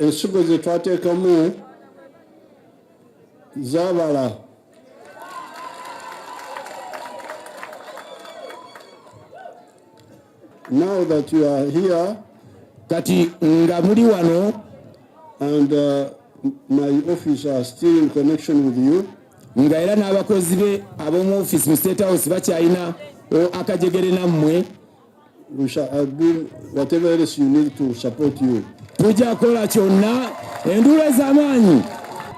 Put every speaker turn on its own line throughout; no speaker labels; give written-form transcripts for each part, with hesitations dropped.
ensigo ze twateekamu zaabala. Now that you are here,
kati nga muli wano,
and my office are still in connection with you,
nga era n'abakozi be ab'omu office mu State House bakyalina akajegere nammwe,
we shall do whatever else you need to support you.
tujja kukola kyonna enduula ez'amaanyi.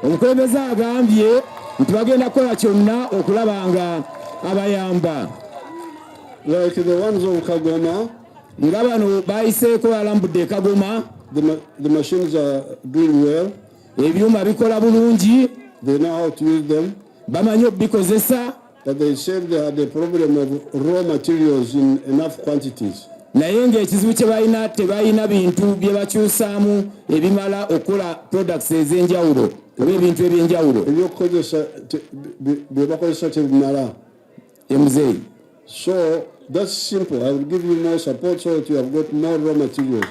Omukulembeze agambye nti bagenda kukola kyonna okulaba nga abayamba.
Like the ones of Kagoma,
nga bano bayiseeko balambudde Kagoma,
the machines are doing well.
Ebyuma bikola bulungi,
They know how to use them.
bamanyi obikozesa,
But they said they had a problem of raw materials in enough quantities.
naye ng'ekizibu kye balina tebalina bintu bye bakyusaamu ebimala okukola products ez'enjawulo oba ebintu eby'enjawulo.
Byebakozesa tebimala.
Emuzeeyi.
So that's simple. I will give you more support so that you have got more raw materials.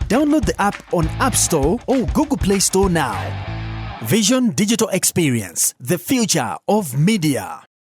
Download the app on App Store or Google Play Store now. Vision Digital Experience, the future of media.